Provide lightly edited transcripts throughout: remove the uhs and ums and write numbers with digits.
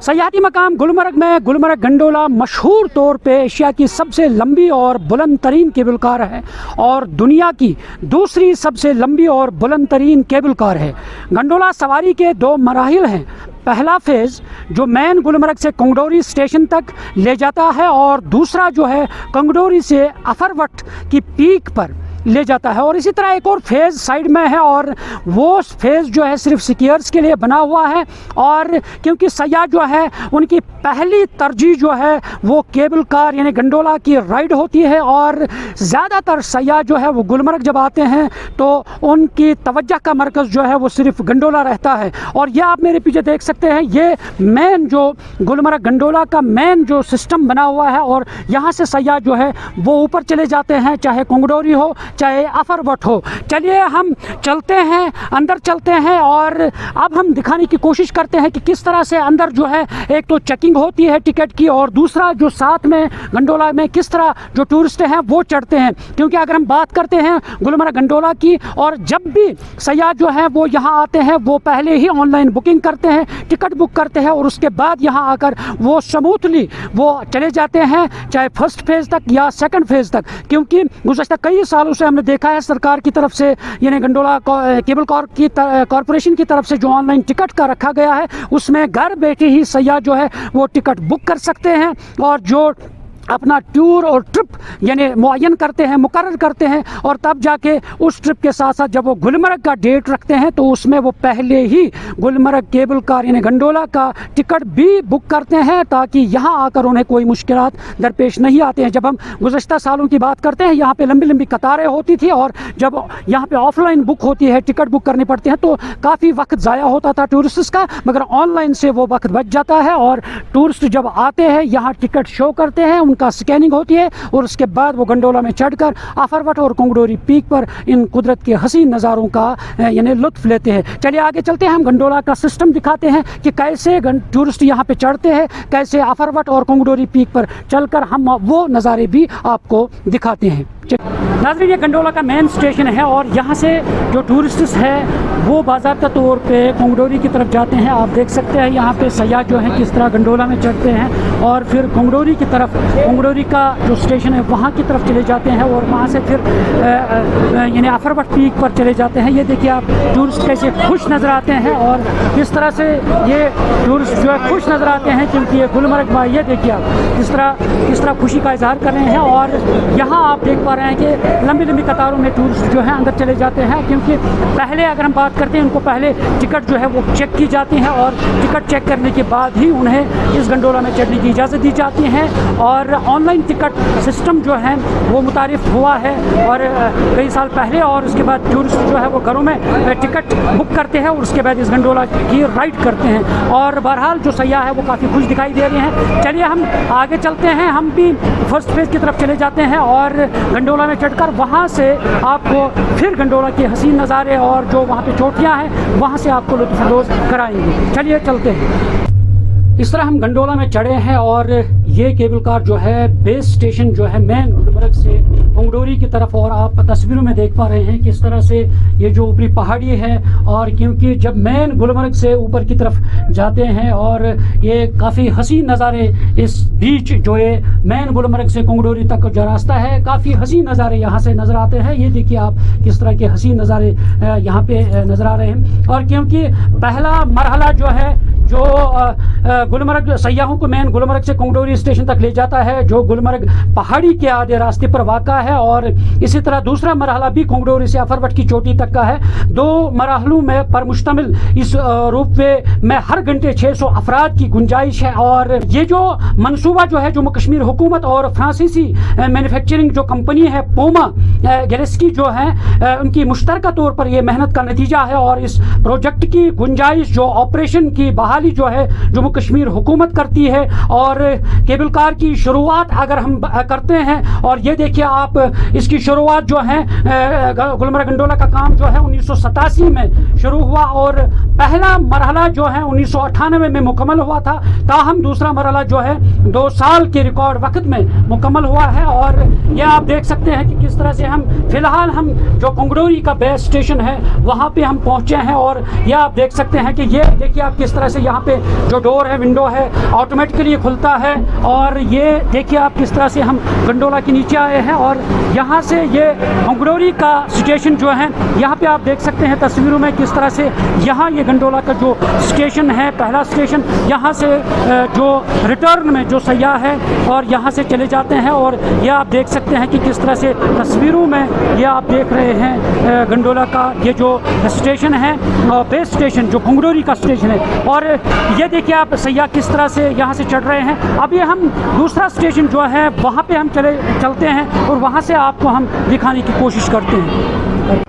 सयाहती मकाम गुलमर्ग में गुलमर्ग गंडोला मशहूर तौर पे एशिया की सबसे लंबी और बुलंद तरीन केबल कार है और दुनिया की दूसरी सबसे लंबी और बुलंद तरीन केबल कार है। गंडोला सवारी के दो मराहिल हैं। पहला फेज़ जो मेन गुलमर्ग से कंगडोरी स्टेशन तक ले जाता है और दूसरा जो है कंगडोरी से अफरवट की पीक पर ले जाता है। और इसी तरह एक और फेज़ साइड में है और वो फेज़ जो है सिर्फ स्कीयर्स के लिए बना हुआ है। और क्योंकि सयाह जो है उनकी पहली तरजीह जो है वो केबल कार यानी गंडोला की राइड होती है और ज़्यादातर सयाह जो है वो गुलमर्ग जब आते हैं तो उनकी तवज्जो का मरकज़ जो है वो सिर्फ गंडोला रहता है। और यह आप मेरे पीछे देख सकते हैं, ये मेन जो गुलमर्ग गंडोला का मेन जो सिस्टम बना हुआ है और यहाँ से सयाह जो है वो ऊपर चले जाते हैं, चाहे कंगडोरी हो चाहे अफरवट हो। चलिए हम चलते हैं, अंदर चलते हैं और अब हम दिखाने की कोशिश करते हैं कि किस तरह से अंदर जो है एक तो चेकिंग होती है टिकट की और दूसरा जो साथ में गंडोला में किस तरह जो टूरिस्ट हैं वो चढ़ते हैं। क्योंकि अगर हम बात करते हैं गुलमर्ग गंडोला की और जब भी सयाह जो है वो यहाँ आते हैं वो पहले ही ऑनलाइन बुकिंग करते हैं, टिकट बुक करते हैं और उसके बाद यहाँ आकर वो स्मूथली वो चले जाते हैं, चाहे फर्स्ट फेज़ तक या सेकंड फेज़ तक। क्योंकि गुज़श्ता कई सालों से हमने देखा है सरकार की तरफ से यानी गंडोला केबल कॉरपोरेशन की तरफ से जो ऑनलाइन टिकट का रखा गया है उसमें घर बैठे ही सयाह जो है वो टिकट बुक कर सकते हैं और जो अपना टूर और ट्रिप यानी मुअय्यन करते हैं, मुकर्रर करते हैं और तब जाके उस ट्रिप के साथ साथ जब वो गुलमर्ग का डेट रखते हैं तो उसमें वो पहले ही गुलमर्ग केबल कार यानी गंडोला का टिकट भी बुक करते हैं ताकि यहाँ आकर उन्हें कोई मुश्किलात दरपेश नहीं आते हैं। जब हम गुज़श्ता सालों की बात करते हैं यहाँ पे लंबी लंबी कतारें होती थी और जब यहाँ पे ऑफलाइन बुक होती है, टिकट बुक करनी पड़ती है तो काफ़ी वक्त ज़ाया होता था टूरिस्ट का, मगर ऑनलाइन से वो वक्त बच जाता है और टूरिस्ट जब आते हैं यहाँ टिकट शो करते हैं, उनका स्कैनिंग होती है और उसके बाद वो गंडोला में चढ़कर अफरवट और कंगडोरी पीक पर इन कुदरत के हसीन नज़ारों का यानी लुत्फ लेते हैं। चलिए आगे चलते हैं, हम गंडोला का सिस्टम दिखाते हैं कि कैसे टूरिस्ट यहाँ पे चढ़ते हैं, कैसे अफरवट और कंगडोरी पीक पर चलकर हम वो नज़ारे भी आपको दिखाते हैं। नाज़रीन, ये गंडोला का मेन स्टेशन है और यहाँ से जो टूरिस्ट्स है वो बाज़ाब्ता तौर पे कंगडोरी की तरफ जाते हैं। आप देख सकते हैं यहाँ पे सयाह जो है किस तरह गंडोला में चढ़ते हैं और फिर कंगडोरी की तरफ, कंगडोरी का जो स्टेशन है वहाँ की तरफ चले जाते हैं और वहाँ से फिर यानी अफरवट पीक पर चले जाते हैं। ये देखिए आप टूरिस्ट कैसे खुश नज़र आते हैं और किस तरह से ये टूरिस्ट जो है खुश नज़र आते हैं क्योंकि ये गुलमर्ग में ये देखिए आप किस तरह खुशी का इजहार कर रहे हैं। और यहाँ आप देख पा रहे हैं कि लंबी लंबी कतारों में टूरिस्ट जो है अंदर चले जाते हैं क्योंकि पहले अगर हम बात करते हैं उनको पहले टिकट जो है वो चेक की जाती है और टिकट चेक करने के बाद ही उन्हें इस गंडोला में चढ़ने की इजाज़त दी जाती है। और ऑनलाइन टिकट सिस्टम जो है वो मुतारिफ हुआ है और कई साल पहले और उसके बाद टूरिस्ट जो है वो घरों में टिकट बुक करते हैं और उसके बाद इस गंडोला की राइड करते हैं। और बहरहाल जो सयाह है वो काफ़ी खुश दिखाई दे रहे हैं। चलिए हम आगे चलते हैं, हम भी फर्स्ट फेज़ की तरफ चले जाते हैं और गंडोला में चढ़कर वहाँ से आपको फिर गंडोला के हसीन नज़ारे और जो वहाँ पे चोटियाँ हैं वहाँ से आपको लुत्फ़अंदोज़ कराएंगे। चलिए चलते हैं। इस तरह हम गंडोला में चढ़े हैं और ये केबल कार जो है बेस स्टेशन जो है मेन गुलमर्ग से कंगडोरी की तरफ, और आप तस्वीरों में देख पा रहे हैं किस तरह से ये जो ऊपरी पहाड़ी है और क्योंकि जब मेन गुलमर्ग से ऊपर की तरफ जाते हैं और ये काफ़ी हसीन नज़ारे इस बीच जो ये मेन गुलमर्ग से कंगडोरी तक जो रास्ता है काफ़ी हसीन नज़ारे यहाँ से नज़र आते हैं। ये देखिए आप किस तरह के हसीन नज़ारे यहाँ पे नज़र आ रहे हैं। और क्योंकि पहला मरहला जो है जो गुलमर्ग सयाहों को मेन गुलमर्ग से कंगडोरी स्टेशन तक ले जाता है जो गुलमर्ग पहाड़ी के आधे रास्ते पर वाक़ा है और इसी तरह दूसरा मरहला भी कंगडोरी से अफरवट की चोटी तक का है। दो मरहलों में पर मुश्तमिल इस रोपवे में हर घंटे 600 अफराद की गुंजाइश है। और ये जो मनसूबा जो है जम्मू कश्मीर हुकूमत और फ्रांसीसी मैन्युफैक्चरिंग जो कंपनी है पोमा गैलेस्की जो है उनकी मुश्तरका तौर पर यह मेहनत का नतीजा है। और इस प्रोजेक्ट की गुंजाइश जो ऑपरेशन की बहाली जो है जम्मू कश्मीर हुकूमत करती है और केबल कार की शुरुआत अगर हम करते हैं और ये देखिए आप इसकी शुरुआत जो है गुलमर्ग गंडोला का काम जो है 1987 में शुरू हुआ और पहला मरहला जो है 1998 में मुकम्मल हुआ था। ताहम दूसरा मरहला जो है 2 साल के रिकॉर्ड वक्त में मुकम्मल हुआ है। और यह आप देख सकते हैं कि किस तरह से हम फिलहाल हम जो कंगडोरी का बेस स्टेशन है वहाँ पे हम पहुँचे हैं और यह आप देख सकते हैं कि ये देखिए आप किस तरह से यहाँ पे जो डोर है, विंडो है, ऑटोमेटिकली खुलता है। और ये देखिए आप किस तरह से हम गंडोला के नीचे आए हैं और यहाँ से ये मंगरोरी का स्टेशन जो है, यहाँ पे आप देख सकते हैं तस्वीरों में किस तरह से यहाँ ये गंडोला का जो स्टेशन है, पहला स्टेशन, यहाँ से जो रिटर्न में जो सयाह है और यहाँ से चले जाते हैं। और ये आप देख सकते हैं कि किस तरह से तस्वीरों में ये आप देख रहे हैं गंडोला का ये जो स्टेशन है, बेस स्टेशन जो मंगरोरी का स्टेशन है। और ये देखिए आप सयाह किस तरह से यहाँ से चढ़ रहे हैं। अब ये हम दूसरा स्टेशन जो है वहाँ पे हम चलते हैं और वहाँ से आपको हम दिखाने की कोशिश करते हैं।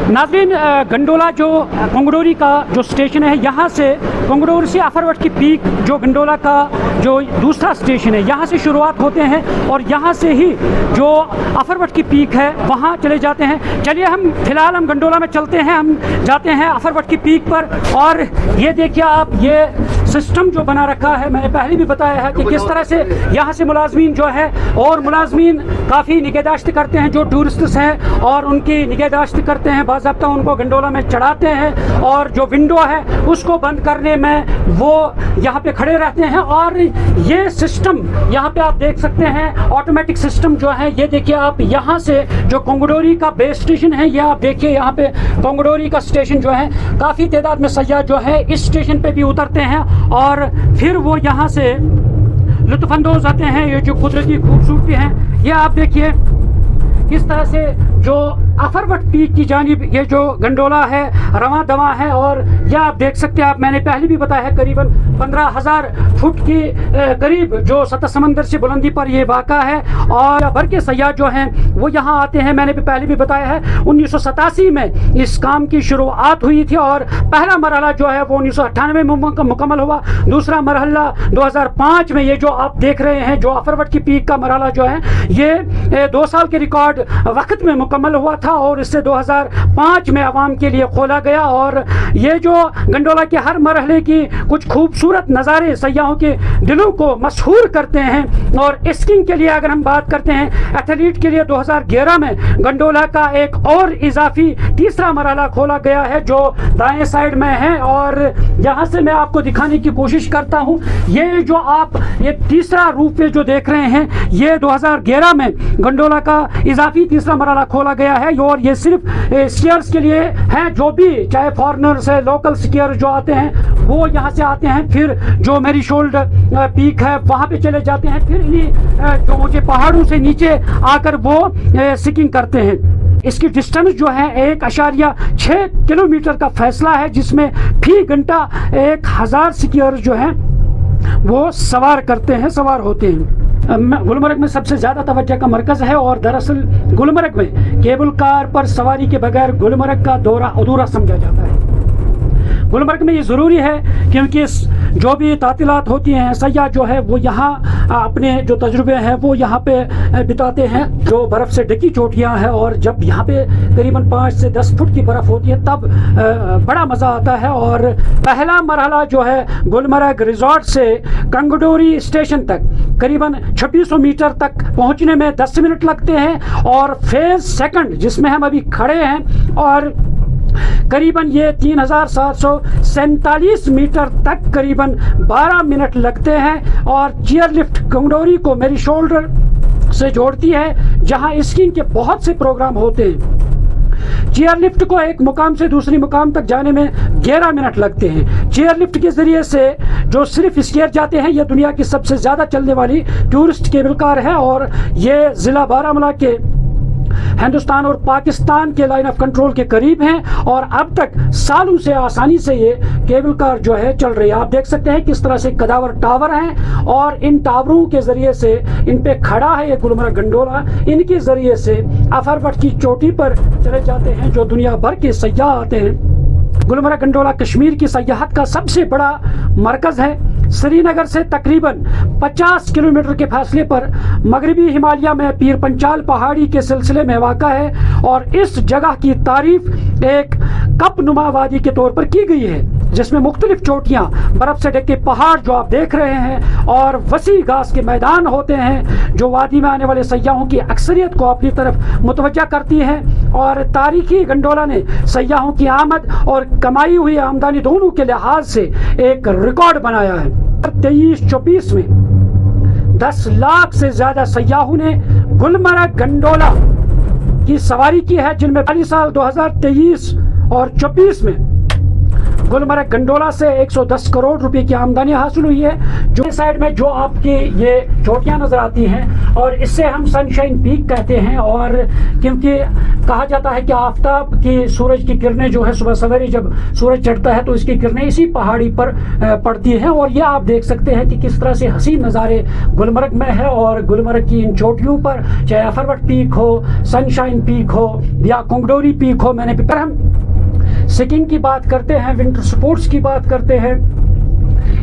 नाज़रीन, गंडोला जो मंगरोरी का जो स्टेशन है, यहाँ से मंगरोरी से अफरवट की पीक जो गंडोला का जो दूसरा स्टेशन है, यहाँ से शुरुआत होते हैं और यहाँ से ही जो अफरवट की पीक है वहाँ चले जाते हैं। चलिए हम फ़िलहाल हम गंडोला में चलते हैं, हम जाते हैं अफरवट की पीक पर। और ये देखिए आप, ये सिस्टम जो बना रखा है, मैंने पहले भी बताया है कि किस तरह से यहाँ से मुलाजमीन जो है, और मुलाजमीन काफ़ी निगहदाश्त करते हैं जो टूरिस्ट्स हैं, और उनकी निगहदाश्त करते हैं, बाज़ाब्ता उनको गंडोला में चढ़ाते हैं और जो विंडो है उसको बंद करने में वो यहाँ पे खड़े रहते हैं। और ये सिस्टम यहाँ पे आप देख सकते हैं, ऑटोमेटिक सिस्टम जो है, ये देखिए आप, यहाँ से जो कंगडोरी का बेस स्टेशन है, ये आप देखिए यहाँ पे कंगडोरी का स्टेशन जो है, काफ़ी तादाद में सयाह जो है इस स्टेशन पे भी उतरते हैं और फिर वो यहाँ से लुत्फ़अंदोज़ आते हैं। ये जो कुदरती खूबसूरती है, ये आप देखिए किस तरह से जो अफरवट पीक की जानिब ये जो गंडोला है रवां दवा है। और यह आप देख सकते हैं, आप मैंने पहले भी बताया है, करीबन 15,000 फुट की करीब जो सतह समंदर से बुलंदी पर ये वाक़ा है। और भर के सयाह जो हैं वो यहाँ आते हैं। मैंने भी पहले भी बताया है 1987 में इस काम की शुरुआत हुई थी और पहला मरहला जो है वो 1998 में मुकम्मल हुआ। दूसरा मरहला 2005 में, ये जो आप देख रहे हैं जो अफरवट की पीक का मरहला जो है, ये 2 साल के रिकॉर्ड वक्त में मुकम्मल हुआ था और इससे 2005 में आवाम के लिए खोला गया। और ये जो गंडोला के हर मरहले की कुछ खूबसूरत नज़ारे सयाहों के दिलों को मशहूर करते हैं। और स्कीइंग के लिए अगर हम बात करते हैं, एथलीट के लिए 2011 में गंडोला का एक और इजाफी तीसरा मरहला खोला गया है जो दाएं साइड में है। और यहाँ से मैं आपको दिखाने की कोशिश करता हूँ, ये जो आप ये तीसरा रूप पे जो देख रहे हैं, ये 2011 में गंडोला का इजाफी तीसरा मरहला खोला गया है। और ये सिर्फ स्कीयर्स के लिए है, जो भी चाहे फॉरेनर्स है, लोकल स्कीयर जो आते हैं वो यहाँ से आते हैं, फिर जो मैरीशोल्ड पीक है वहाँ पे चले जाते हैं, फिर इन्हीं जो ऊंचे पहाड़ों से नीचे आकर वो स्कीइंग करते हैं। इसकी डिस्टेंस जो है 1.6 किलोमीटर का फैसला है, जिसमें फी घंटा 1000 स्कीयर जो है वो सवार होते हैं। गुलमर्ग में सबसे ज़्यादा तवज्जो का मरकज़ है और दरअसल गुलमर्ग में केबल कार पर सवारी के बगैर गुलमर्ग का दौरा अधूरा समझा जाता है। गुलमर्ग में ये ज़रूरी है क्योंकि जो भी तातीलात होती हैं, सयाह जो है वो यहाँ अपने जो तजुर्बे हैं वो यहाँ पे बिताते हैं। जो बर्फ़ से ढकी चोटियाँ हैं और जब यहाँ पे करीबन 5 से 10 फुट की बर्फ़ होती है तब बड़ा मज़ा आता है। और पहला मरहला जो है गुलमर्ग रिजॉर्ट से कंगडोरी स्टेशन तक करीबन 2600 मीटर तक पहुँचने में 10 मिनट लगते हैं। और फेज़ सेकंड जिसमें हम अभी खड़े हैं, और करीबन ये 3747 मीटर तक करीबन 12 मिनट लगते हैं। और चेयर लिफ्ट कंगडोरी को मैरीशोल्ड से जोड़ती है, जहां स्कीइंग के बहुत से प्रोग्राम होते हैं। चेयर लिफ्ट को एक मुकाम से दूसरी मुकाम तक जाने में 11 मिनट लगते हैं। चेयर लिफ्ट के जरिए से जो सिर्फ स्कीयर जाते हैं, यह दुनिया की सबसे ज़्यादा चलने वाली टूरिस्ट केबल कार है और ये ज़िला बारामूला के हिंदुस्तान और पाकिस्तान के लाइन ऑफ कंट्रोल के करीब हैं। और अब तक सालों से आसानी से ये केबल कार जो है चल रही है। आप देख सकते हैं किस तरह से कदावर टावर हैं और इन टावरों के जरिए से इन पे खड़ा है ये गुलमर्ग गंडोला। इनके जरिए से अफरवट की चोटी पर चले जाते हैं जो दुनिया भर के सयाह आते हैं। गुलमर्ग गंडोला कश्मीर की सयाहत का सबसे बड़ा मरकज़ है। श्रीनगर से तकरीबन 50 किलोमीटर के फासले पर मगरबी हिमालय में पीर पंचाल पहाड़ी के सिलसिले में वाक़ा है और इस जगह की तारीफ एक कप नुमा वादी के तौर पर की गई है। जिसमें मुख्तलिफ चोटियाँ, बर्फ़ से ढके पहाड़ जो आप देख रहे हैं और वसी घास के मैदान होते हैं जो वादी में आने वाले सयाहों की अक्सरियत को अपनी तरफ मुतवज्जा करती हैं। और तारीखी गंडोला ने सयाहों की आमद और कमाई हुई आमदनी दोनों के लिहाज से एक रिकॉर्ड बनाया है। 23-24 में 10 लाख से ज़्यादा सयाहों ने गुलमर्ग गंडोला की सवारी की है, जिनमें पहले साल 2023 और 24 में गुलमर्ग गंडोला से 110 करोड़ रुपए की आमदनी हासिल हुई है। जो साइड में जो आपकी ये चोटियां नजर आती हैं और इससे हम सनशाइन पीक कहते हैं, और क्योंकि कहा जाता है कि आफताब की सूरज की किरणें जो है सुबह सवेरे जब सूरज चढ़ता है तो इसकी किरणें इसी पहाड़ी पर पड़ती हैं। और ये आप देख सकते हैं कि किस तरह से हसीन नज़ारे गुलमर्ग में है। और गुलमर्ग की इन चोटियों पर चाहे अफरवट पीक हो, सनशाइन पीक हो या कुंगडोरी पीक हो, मैंने पर हम स्कीइंग की बात करते हैं, विंटर स्पोर्ट्स की बात करते हैं,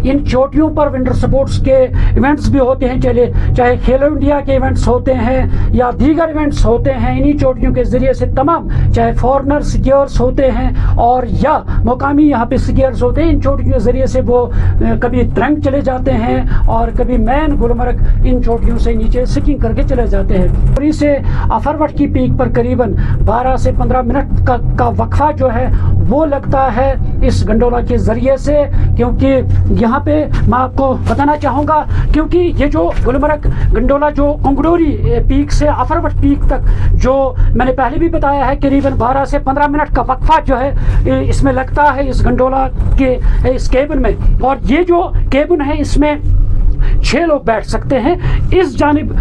इन चोटियों पर विंटर स्पोर्ट्स के इवेंट्स भी होते हैं, चाहे खेलो इंडिया के इवेंट्स होते हैं या दीगर इवेंट्स होते हैं। इन्हीं चोटियों के ज़रिए से तमाम चाहे फॉरेनर स्कीयर्स होते हैं और या मुकामी यहाँ पे स्कीयर्स होते हैं, इन चोटियों के ज़रिए से वो कभी तरंग चले जाते हैं और कभी मैन गुलमर्ग इन चोटियों से नीचे स्कीइंग करके चले जाते हैं। और इसे अफरवट की पीक पर करीबन 12 से 15 मिनट का वक्फा जो है वो लगता है इस गंडोला के ज़रिए से, क्योंकि यहाँ पे मैं आपको बताना चाहूँगा, क्योंकि ये जो गुलमर्ग गंडोला जो कुंगडोरी पीक से अफरवट पीक तक जो मैंने पहले भी बताया है करीबन 12 से 15 मिनट का वक्फा जो है इसमें लगता है इस गंडोला के इस केबिन में। और ये जो केबिन है इसमें 6 लोग बैठ सकते हैं, इस जानिब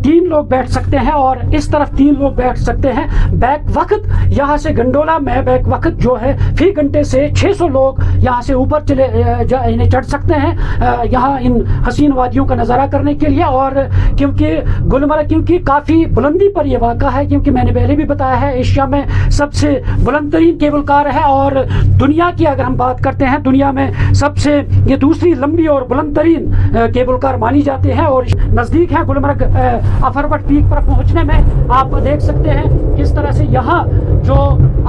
3 लोग बैठ सकते हैं और इस तरफ 3 लोग बैठ सकते हैं। बैक वक्त यहाँ से गंडोला में बैक वक्त जो है फी घंटे से 600 लोग यहाँ से ऊपर इन्हें चढ़ सकते हैं यहाँ इन हसीन वादियों का नज़ारा करने के लिए। और क्योंकि गुलमर्ग क्योंकि काफ़ी बुलंदी पर यह वाक़ा है, क्योंकि मैंने पहले भी बताया है एशिया में सबसे बुलंद तरीन केबल कार है और दुनिया की अगर हम बात करते हैं दुनिया में सबसे ये दूसरी लंबी और बुलंद तरीन केबल कार मानी जाती है। और नज़दीक है गुलमर्ग अफरवट पीक पर पहुंचने में। आप देख सकते हैं किस तरह से यहाँ जो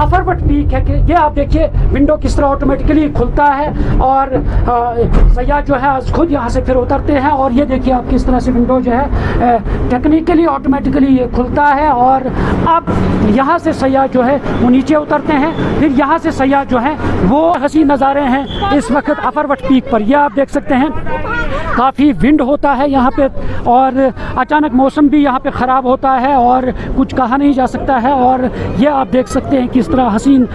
अफरवट पीक है कि ये आप देखिए विंडो किस तरह ऑटोमेटिकली खुलता है और सयाह जो है खुद यहाँ से फिर उतरते हैं। और ये देखिए आप किस तरह से विंडो जो है टेक्निकली ऑटोमेटिकली ये खुलता है और अब यहाँ से सयाह जो है वो नीचे उतरते हैं। फिर यहाँ से सयाह जो है वो हसीन नज़ारे हैं इस वक्त अफरवट पीक पर। यह आप देख सकते हैं काफ़ी विंड होता है यहाँ पे और अचानक मौसम भी यहाँ पे ख़राब होता है और कुछ कहा नहीं जा सकता है। और ये आप देख सकते हैं किस तरह हसीन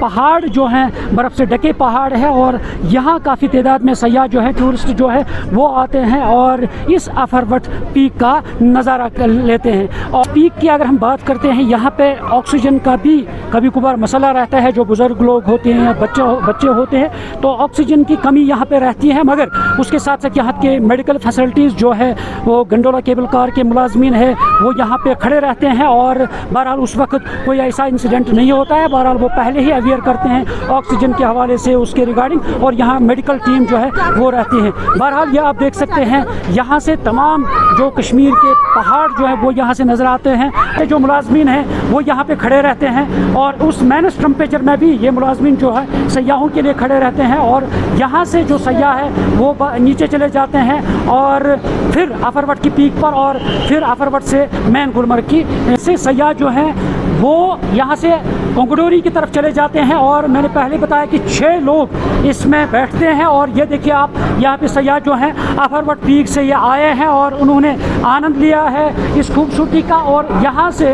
पहाड़ जो हैं बर्फ़ से ढके पहाड़ है और यहाँ काफ़ी तादाद में सयाह जो है टूरिस्ट जो है वो आते हैं और इस अफरवट पीक का नज़ारा लेते हैं। और पीक की अगर हम बात करते हैं यहाँ पे ऑक्सीजन का भी कभी कभार मसला रहता है, जो बुज़ुर्ग लोग होते हैं या बच्चे होते हैं तो ऑक्सीजन की कमी यहाँ पे रहती है, मगर उसके साथ साथ यहाँ के मेडिकल फैसिलिटीज़ जो है वो गंडोला केबल कार के मुलाजमीन है वो यहाँ पे खड़े रहते हैं और बहरहाल उस वक्त कोई ऐसा इंसिडेंट नहीं होता है। बहरहाल वो पहले ही अवेयर करते हैं ऑक्सीजन के हवाले से उसके रिगार्डिंग और यहाँ मेडिकल टीम जो है वो रहती है। बहरहाल ये आप देख सकते हैं यहाँ से तमाम जो कश्मीर के पहाड़ जो है वो यहाँ से नज़र आते हैं। जो मुलाजमीन हैं वो यहाँ पे खड़े रहते हैं और उस माइनस टेम्परेचर में भी ये मुलाजमीन जो है सयाहों के लिए खड़े रहते हैं और यहाँ से जो सयाह है वो नीचे चले जाते हैं और फिर अफरवट की पीक पर और फिर अफरवट से मैन गुलमर्ग की से सयाह जो हैं वो यहाँ से कुंगडोरी की तरफ चले जाते हैं। और मैंने पहले बताया कि 6 लोग इसमें बैठते हैं और ये देखिए आप यहाँ पे सयाह जो हैं अफरवट पीक से ये आए हैं और उन्होंने आनंद लिया है इस खूबसूरती का। और यहाँ से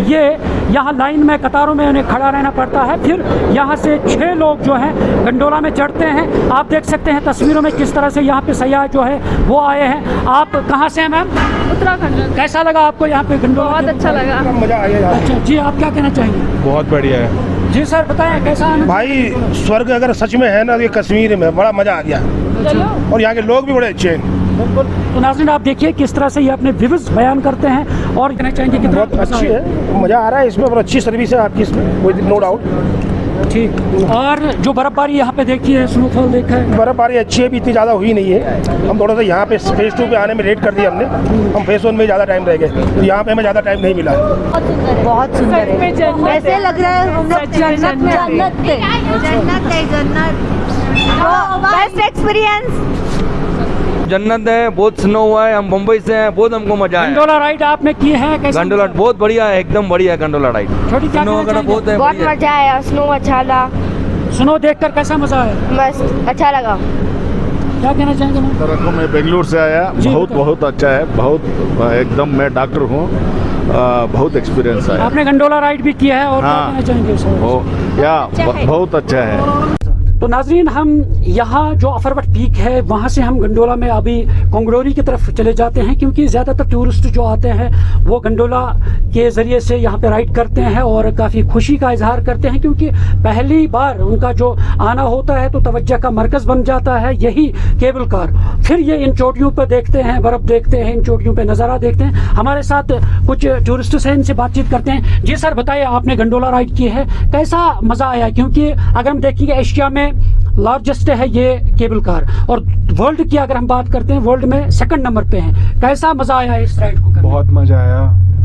ये यहाँ लाइन में कतारों में उन्हें खड़ा रहना पड़ता है। फिर यहाँ से 6 लोग जो हैं गंडोला में चढ़ते हैं। आप देख सकते हैं तस्वीरों में किस तरह से यहाँ पे सयाह जो है वो आए हैं। आप कहाँ से हैं मैम? उत्तराखंड। कैसा लगा आपको यहाँ पे गंडोला? बहुत अच्छा लगा, मजा आ गया। अच्छा जी, आप क्या कहना चाहेंगे? बहुत बढ़िया है जी सर, बताएं कैसा आनंद? भाई स्वर्ग अगर सच में है ना तो ये कश्मीर में बड़ा मजा आ गया और यहाँ के लोग भी बड़े अच्छे हैं। बिल्कुल। तो नाज़रीन आप देखिए किस तरह से ये अपने व्यूज़ बयान करते हैं और कहना चाहेंगे कितना बहुत अच्छी है, मज़ा आ रहा है इसमें, बहुत अच्छी सर्विस है आपकी इसमें, कोई नो डाउट। ठीक। और जो बर्फबारी यहाँ पे देखी है, स्नोफॉल देखा है? बर्फबारी अच्छी है, भी इतनी ज़्यादा हुई नहीं है। हम थोड़ा सा यहाँ पे फेज़ 2 पे आने में लेट कर दिया हमने, हम फेज़ 1 में ज़्यादा टाइम रह गए तो यहाँ पे हमें ज़्यादा टाइम नहीं मिला। बहुत सुंदर है, ऐसे लग रहा है हम लोग जन्नत में, जन्नत है, जन्नत। Best experience. जन्नत है, बहुत स्नो हुआ है, हम मुंबई से हैं, बहुत हमको मजा आया। गंडोला राइड आपने की है, कैसा? गंडोला बहुत बढ़िया है, एकदम बढ़िया है गंडोला राइड। छोटी क्या स्नो कहना वगैरह चाहेंगे? बहुत है, बहुत बढ़िया है। मजा आया, स्नो अच्छा था, स्नो देखकर कैसा मजा आया? मस्त अच्छा लगा। क्या कहना चाहेंगे मैम? रखो, मैं बेंगलुरु से आया, जी, बहुत बताओ। बहुत अच्छा है, बहुत एकदम, मैं डॉक्टर हूँ, बहुत एक्सपीरियंस है। आपने गंडोला राइड भी किया है और क्या हाँ। कहना चाहेंगे इस बारे में? ओ या बहुत अच्छा है। तो नाजरीन, हम यहाँ जो अफरवट पीक है वहाँ से हम गंडोला में अभी कोंगड़ोरी की तरफ चले जाते हैं, क्योंकि ज़्यादातर टूरिस्ट जो आते हैं वो गंडोला के ज़रिए से यहाँ पे राइड करते हैं और काफ़ी खुशी का इजहार करते हैं, क्योंकि पहली बार उनका जो आना होता है तो तवज्जो का मरकज़ बन जाता है यही केबल कार। फिर ये इन चोटियों पर देखते हैं, बर्फ़ देखते हैं, इन चोटियों पर नज़ारा देखते हैं। हमारे साथ कुछ टूरिस्ट हैं, इनसे बातचीत करते हैं। जी सर, बताइए, आपने गंडोला राइड की है, कैसा मज़ा आया? क्योंकि अगर हम देखेंगे एशिया में लार्जेस्ट है ये केबल कार, और वर्ल्ड की अगर हम बात करते हैं वर्ल्ड में सेकंड नंबर पे है। कैसा मजा आया इस राइड को करने? बहुत मजा आया,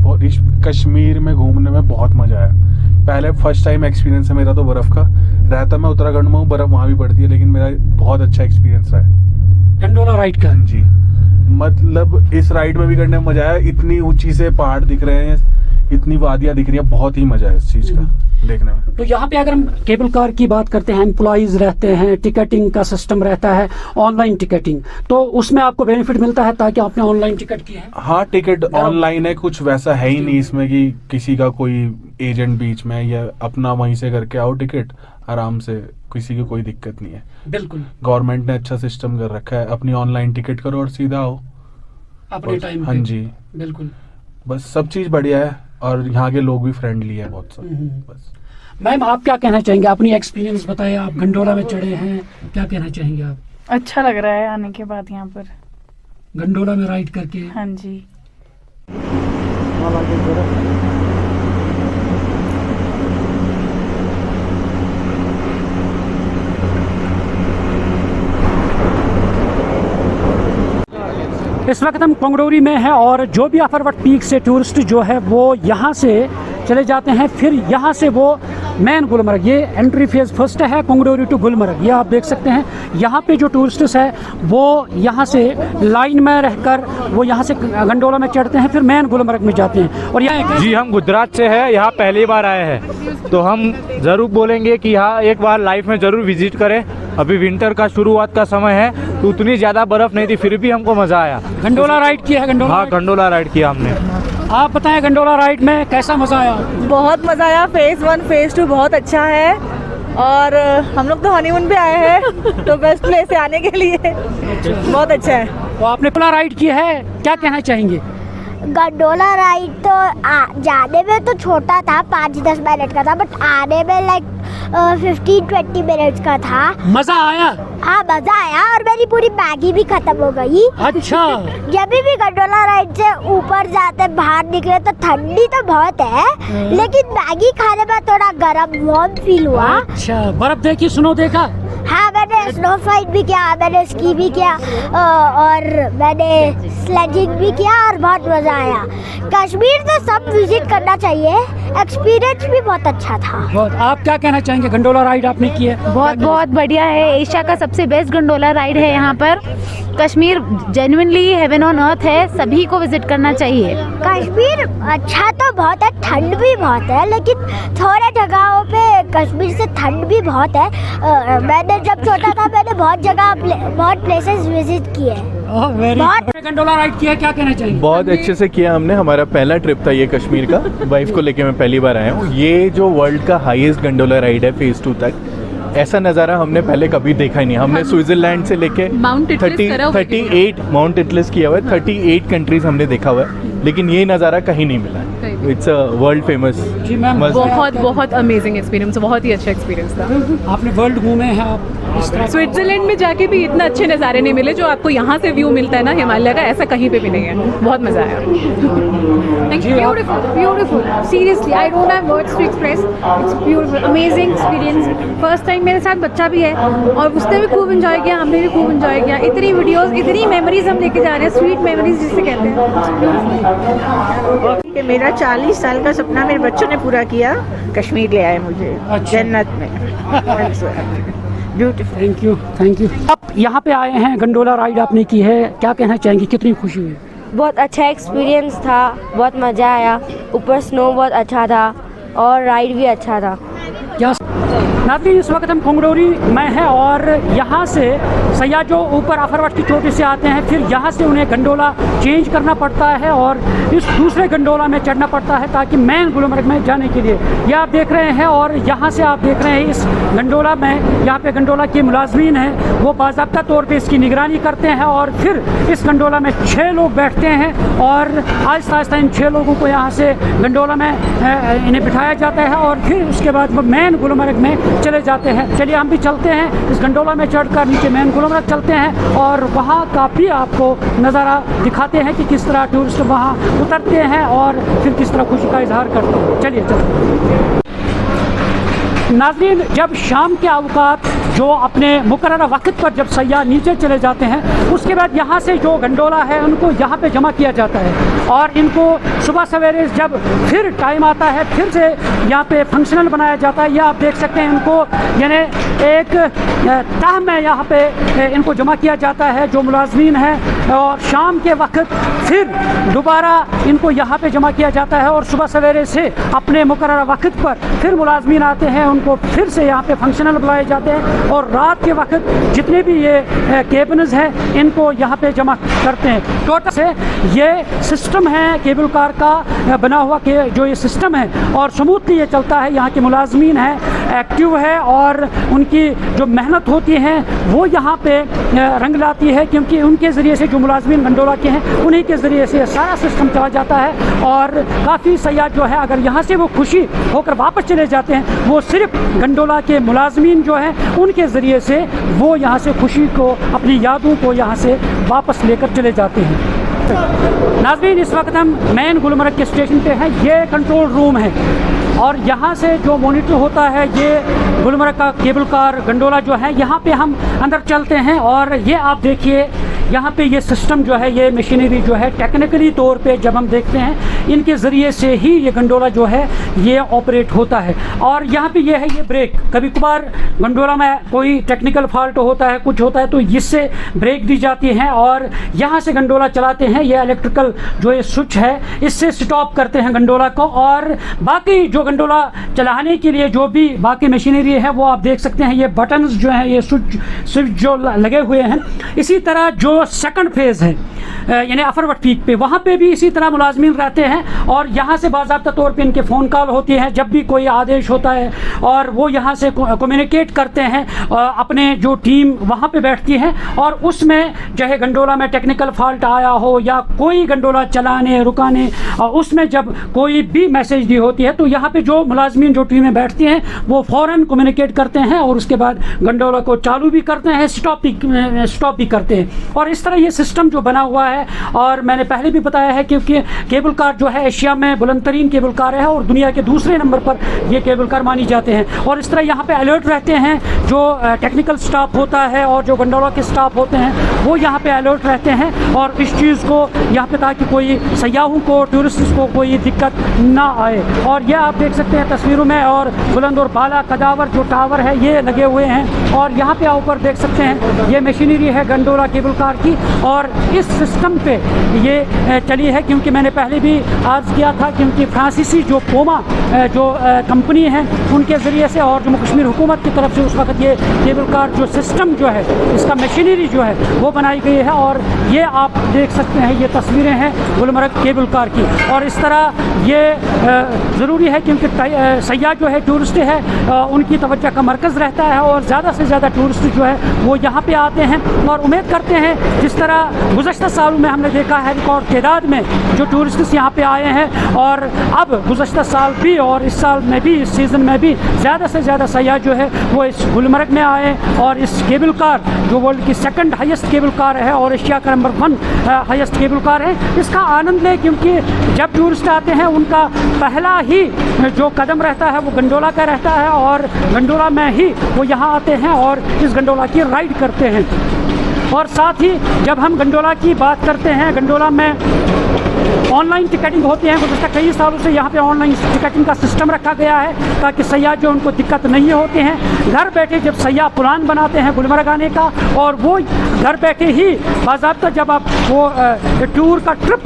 और इस कश्मीर में घूमने में बहुत मजा आया। पहले फर्स्ट टाइम एक्सपीरियंस है मेरा तो बर्फ का। रहता मैं उत्तराखंड में हूँ, बर्फ वहाँ भी पड़ती है, लेकिन मेरा बहुत अच्छा एक्सपीरियंस रहा है गंडोला राइड का। जी, मतलब इस राइड में भी करने में मजा आया। इतनी ऊंची से पहाड़ दिख रहे हैं, इतनी वादियाँ दिख रही हैं, बहुत ही मजा है इस चीज का देखने में। तो यहाँ पे अगर हम केबल कार की बात करते हैं, एम्प्लॉइज रहते हैं, टिकटिंग का सिस्टम रहता है, ऑनलाइन टिकटिंग, तो उसमें आपको बेनिफिट मिलता है ताकि आपने ऑनलाइन टिकट की है? हाँ, टिकट ऑनलाइन है, कुछ वैसा है ही नहीं इसमें कि किसी का कोई एजेंट बीच में, या अपना वहीं से करके आओ टिकट आराम से, किसी की कोई दिक्कत नहीं है। बिल्कुल, गवर्नमेंट ने अच्छा सिस्टम कर रखा है, अपनी ऑनलाइन टिकट करो और सीधा आओ अपने टाइम हाँ जी, बिल्कुल। बस सब चीज बढ़िया है, और यहाँ के लोग भी फ्रेंडली है बहुत सब। बस मैम, आप क्या कहना चाहेंगे? अपनी एक्सपीरियंस बताइए, आप गंडोला में चढ़े हैं, क्या कहना चाहेंगे आप? अच्छा लग रहा है आने के बाद यहाँ पर। गंडोला में राइड करके? हाँ जी। इस वक्त हम कोंगड़ोरी में हैं और जो भी अफरवट पीक से टूरिस्ट जो है वो यहाँ से चले जाते हैं, फिर यहाँ से वो मेन गुलमर्ग, ये एंट्री फेज फर्स्ट है कोंगड़ोरी टू गुलमर्ग। ये आप देख सकते हैं, यहाँ पे जो टूरिस्ट्स है वो यहाँ से लाइन में रहकर वो यहाँ से गंडोला में चढ़ते हैं, फिर मेन गुलमर्ग में जाते हैं। और यहाँ जी, हम गुजरात से हैं, यहाँ पहली बार आए हैं, तो हम ज़रूर बोलेंगे कि यहाँ एक बार लाइफ में ज़रूर विजिट करें। अभी विंटर का शुरुआत का समय है, तो उतनी ज़्यादा बर्फ़ नहीं थी, फिर भी हमको मज़ा आया। गंडोला राइड किया है? गंडोला हाँ, गंडोला राइड किया हमने। आप बताएं, गंडोला राइड में कैसा मजा आया? बहुत मजा आया। फेज 1 फेज 2 बहुत अच्छा है, और हम लोग तो हनीमून पे आए हैं तो बेस्ट प्लेस है आने के लिए, बहुत अच्छा है। तो आपने गंडोला राइड की है, क्या कहना चाहेंगे? गंडोला राइड तो जाने में तो छोटा था, 5-10 मिनट का था, बट आने में लाइक 15-20 मिनट्स का था। मजा आया? हाँ, मजा आया, और मेरी पूरी मैगी भी खत्म हो गई। अच्छा। जब भी गंडोला राइड से ऊपर जाते बाहर निकले तो ठंडी तो बहुत है, लेकिन मैगी खाने में थोड़ा गर्म वार्म फील हुआ। अच्छा, बर्फ देखी, स्नो देखा? हाँ, मैंने स्नो फाइट भी किया, मैंने स्की भी किया, और मैंने स्लेजिंग भी किया, और बहुत मजा आया। कश्मीर तो सब विजिट करना चाहिए, एक्सपीरियंस भी बहुत अच्छा था। बहुत। आप क्या कहना चाहेंगे? गंडोला राइड आपने की है? बहुत बढ़िया है, एशिया का सबसे बेस्ट गंडोला राइड है यहाँ पर। Kashmir genuinely heaven on earth है, सभी को विजिट करना चाहिए। कश्मीर अच्छा तो बहुत है, ठंड भी बहुत है, लेकिन थोड़े जगहों पे कश्मीर से ठंड भी बहुत है। मैंने जब छोटा था मैंने बहुत जगह बहुत प्लेसेस विजिट किए। गंडोला राइड किया, क्या कहना चाहिए? बहुत अच्छे से किया हमने, हमारा पहला ट्रिप था ये कश्मीर का। वाइफ को लेके मैं पहली बार आया हूँ। ये जो वर्ल्ड का हाईएस्ट गंडोला राइड है फेज 2 तक, ऐसा नज़ारा हमने पहले कभी देखा ही नहीं। हमने स्विट्जरलैंड से लेके 38 माउंट एटलस किया हुआ है, 38 कंट्रीज हमने देखा हुआ है, लेकिन ये नज़ारा कहीं नहीं मिला। It's a world famous. जी मैम, बहुत अमेजिंग एक्सपीरियंस, बहुत ही अच्छा एक्सपीरियंस था। आपने वर्ल्ड घूमे हैं आप, इस तरह स्विट्जरलैंड में जाके भी इतना अच्छे नज़ारे नहीं मिले जो आपको यहाँ से व्यू मिलता है ना हिमालय का, ऐसा कहीं पे भी नहीं है। बहुत मजा आया। Beautiful, seriously I don't have words to express. It's beautiful, amazing experience. First time मेरे साथ बच्चा भी है, और उसने भी खूब एंजॉय किया, हमने भी खूब एंजॉय किया। इतनी वीडियोस, इतनी मेमोरीज हम लेके जा रहे हैं, स्वीट मेमोरीज जिसे कहते हैं। मेरा 40 साल का सपना मेरे बच्चों ने पूरा किया, कश्मीर ले आए मुझे जन्नत में। ब्यूटीफुल। Thank you. आप यहाँ पे आए हैं, गंडोला राइड आपने की है, क्या कहना चाहेंगे, कितनी खुशी हुई? बहुत अच्छा एक्सपीरियंस था, बहुत मज़ा आया। ऊपर स्नो बहुत अच्छा था और राइड भी अच्छा था। नाज़रीन, इस वक्त हम कुंगड़ोरी में हैं और यहाँ से सैयाह जो ऊपर अफरवट की चोटी से आते हैं, फिर यहाँ से उन्हें गंडोला चेंज करना पड़ता है और इस दूसरे गंडोला में चढ़ना पड़ता है ताकि मेन गुलमर्ग में जाने के लिए। ये आप देख रहे हैं और यहाँ से आप देख रहे हैं इस गंडोला में, यहाँ पे गंडोला के मुलाजमीन हैं, वो बाज़ाब्ता तौर पे इसकी निगरानी करते हैं और फिर इस गंडोला में 6 लोग बैठते हैं और आहिस्ता आहिस्ता इन 6 लोगों को यहाँ से गंडोला में इन्हें बिठाया जाता है और फिर उसके बाद वो मेन गुलमर्ग में चले जाते हैं। चलिए हम भी चलते हैं, इस गंडोला में चढ़कर नीचे मेन गुलमर्ग चलते हैं और वहाँ का भी आपको नज़ारा दिखाते हैं कि किस तरह टूरिस्ट वहाँ उतरते हैं और फिर किस तरह खुशी का इजहार करते हैं। चलिए चलते। नाज़रीन, जब शाम के अवकात जो अपने मुकर्रर वक्त पर जब सैयाह नीचे चले जाते हैं, उसके बाद यहाँ से जो गंडोला है उनको यहाँ पे जमा किया जाता है और इनको सुबह सवेरे जब फिर टाइम आता है फिर से यहाँ पे फंक्शनल बनाया जाता है। ये आप देख सकते हैं, इनको यानी एक तह में यहाँ पे इनको जमा किया जाता है जो मुलाजमीन हैं और शाम के वक्त फिर दोबारा इनको यहाँ पे जमा किया जाता है और सुबह सवेरे से अपने मुकर्रर वक्त पर फिर मुलाजमीन आते हैं, उनको फिर से यहाँ पे फंक्शनल बुलाए जाते हैं और रात के वक्त जितने भी ये केबन्स हैं इनको यहाँ पे जमा करते हैं। टोटल से ये सिस्टम है केबल कार का बना हुआ के जो ये सिस्टम है और स्मूथली ये चलता है। यहाँ के मुलाजमीन हैं एक्टिव है और उनकी जो मेहनत होती है वो यहाँ पे रंग लाती है, क्योंकि उनके ज़रिए से जो मुलाजमीन गंडोला के हैं उन्हीं के ज़रिए से सारा सिस्टम चला जाता है और काफ़ी सैयाह जो है अगर यहाँ से वो खुशी होकर वापस चले जाते हैं, वो सिर्फ गंडोला के मुलाजमीन जो हैं उनके ज़रिए से वो यहाँ से खुशी को, अपनी यादों को यहाँ से वापस लेकर चले जाते हैं। नाज़रीन, इस वक्त हम मेन गुलमर्ग के स्टेशन पे हैं। ये कंट्रोल रूम है और यहाँ से जो मॉनिटर होता है ये गुलमर्ग का केबल कार गंडोला जो है, यहाँ पे हम अंदर चलते हैं और ये आप देखिए यहाँ पे ये सिस्टम जो है, ये मशीनरी जो है टेक्निकली तौर पे जब हम देखते हैं इनके ज़रिए से ही ये गंडोला जो है ये ऑपरेट होता है। और यहाँ पे ये है ये ब्रेक, कभी कभार गंडोला में कोई टेक्निकल फॉल्ट होता है, कुछ होता है तो इससे ब्रेक दी जाती है और यहाँ से गंडोला चलाते हैं। ये इलेक्ट्रिकल जो ये स्विच है इससे स्टॉप करते हैं गंडोला को और बाकी जो गंडोला चलाने के लिए जो भी बाकी मशीनरी है वो आप देख सकते हैं, ये बटन्स जो हैं, ये स्विच जो लगे हुए हैं। इसी तरह जो सेकंड फेज़ है यानी अफरवट पीक पे, वहाँ पे भी इसी तरह मुलाजमीन रहते हैं और यहाँ से बाज़ाब्ता तौर पे इनके फ़ोन कॉल होती है जब भी कोई आदेश होता है और वो यहाँ से कम्युनिकेट करते हैं अपने जो टीम वहाँ पे बैठती है और उसमें चाहे गंडोला में टेक्निकल फॉल्ट आया हो या कोई गंडोला चलाने रुकाने उसमें जब कोई भी मैसेज दी होती है तो यहाँ पे जो मुलाजमीन जो टीमें बैठती हैं वो फ़ौरन कम्युनिकेट करते हैं और उसके बाद गंडोला को चालू भी करते हैं, स्टॉप भी करते हैं। और इस तरह ये सिस्टम जो बना हुआ है और मैंने पहले भी बताया है क्योंकि केबल कार जो है एशिया में बुलंद तरीन केबल कार है और दुनिया के दूसरे नंबर पर ये केबल कार मानी जाते हैं। और इस तरह यहाँ पे अलर्ट रहते हैं जो टेक्निकल स्टाफ होता है और जो गंडोला के स्टाफ होते हैं वो यहाँ पे अलर्ट रहते हैं और इस चीज़ को यहाँ पे ताकि कोई सयाहों को, टूरिस्ट को कोई दिक्कत ना आए। और यह आप देख सकते हैं तस्वीरों में और बुलंद और बाला कदावर जो टावर है ये लगे हुए हैं और यहाँ पे ऊपर देख सकते हैं ये मशीनरी है गंडोला केबल कार की और इस सिस्टम पे ये चली है क्योंकि मैंने पहले भी अर्ज़ किया था क्योंकि फ्रांसीसी जो पोमा जो कंपनी है उनके ज़रिए से और जम्मू कश्मीर हुकूमत की तरफ से उस वक्त ये केबल कार जो सिस्टम जो है इसका मशीनरी जो है वो बनाई गई है और ये आप देख सकते हैं ये तस्वीरें हैं गुलमर्ग केबल कार की। और इस तरह ये ज़रूरी है क्योंकि सयाह जो है टूरिस्ट है उनकी तवज्जो का मरकज़ रहता है और ज़्यादा से ज़्यादा टूरिस्ट जो है वो यहाँ पे आते हैं और उम्मीद करते हैं जिस तरह गुज़श्ता सालों में हमने देखा है रिकॉर्ड तादाद में जो टूरिस्ट यहाँ पे आए हैं और अब गुज़श्ता साल भी और इस साल में भी इस सीज़न में भी ज़्यादा से ज़्यादा सयाह जो है वो इस गुलमर्ग में आए और इस केबल कार जो वर्ल्ड की सेकंड हाईएस्ट केबल कार है और एशिया का नंबर 1 हाईएस्ट केबल कार है, इसका आनंद लें क्योंकि जब टूरिस्ट आते हैं उनका पहला ही जो कदम रहता है वो गंडोला का रहता है और गंडोला में ही वो यहाँ आते हैं और इस गंडोला की राइड करते हैं। और साथ ही जब हम गंडोला की बात करते हैं, गंडोला में ऑनलाइन टिकटिंग होती है। गुज़श्ता कई सालों से यहाँ पे ऑनलाइन टिकटिंग का सिस्टम रखा गया है ताकि सयाह जो उनको दिक्कत नहीं होते हैं। घर बैठे जब सयाह प्लान बनाते हैं गुलमर्ग आने का, और वो घर बैठे ही बाज़ाब्ता जब आप वो टूर का ट्रिप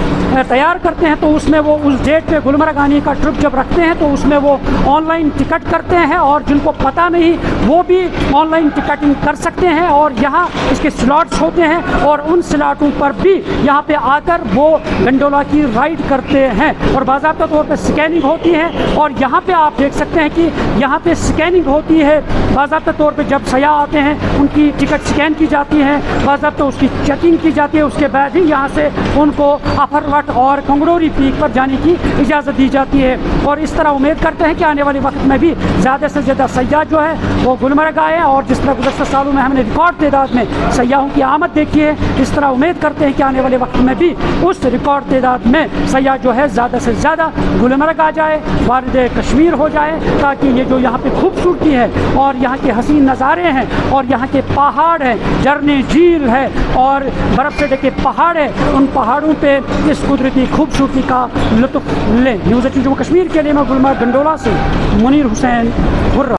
तैयार करते हैं तो उसमें वो उस डेट पे गुलमर्ग आने का ट्रिप जब रखते हैं तो उसमें वो ऑनलाइन टिकट करते हैं, और जिनको पता नहीं वो भी ऑनलाइन टिकटिंग कर सकते हैं। और यहाँ इसके स्लॉट्स होते हैं और उन स्लॉटों पर भी यहाँ पे आकर वो गंडोला की राइड करते हैं और बाज़ाब्ता तौर पे स्कैनिंग होती है। और यहाँ पे आप देख सकते हैं कि यहाँ पे स्कैनिंग होती है बाज़ाब्ता तौर पे। जब सयाह आते हैं उनकी टिकट स्कैन की जाती है, बाज़ाब्ता उसकी चेकिंग की जाती है, उसके बाद ही यहाँ से उनको अफरवट और कंगड़ोरी पीक पर जाने की इजाज़त दी जाती है। और इस तरह उम्मीद करते हैं कि आने वाले वक्त में भी ज़्यादा से ज़्यादा सयाह जो है वो गुलमर्ग आए, और जिस तरह गुज़श्ता सालों में हमने रिकॉर्ड तादाद में सयाहों की आमद देखी है, इस तरह उम्मीद करते हैं कि आने वाले वक्त में भी उस रिकॉर्ड तादाद में सयाह जो है ज़्यादा से ज़्यादा गुलमर्ग आ जाए, वारिद कश्मीर हो जाए, ताकि ये जो यहाँ पे खूबसूरती है और यहाँ के हसीन नज़ारे हैं और यहाँ के पहाड़ हैं, झरने, झील है और बर्फ़ से ढके पहाड़ है, उन पहाड़ों पे इस कुदरती खूबसूरती का लुत्फ़ लें। न्यूज़ 18 जम्मू कश्मीर के लिए मैं गुलमर्ग गंडोला से मुनीर हुसैन हुर्रा।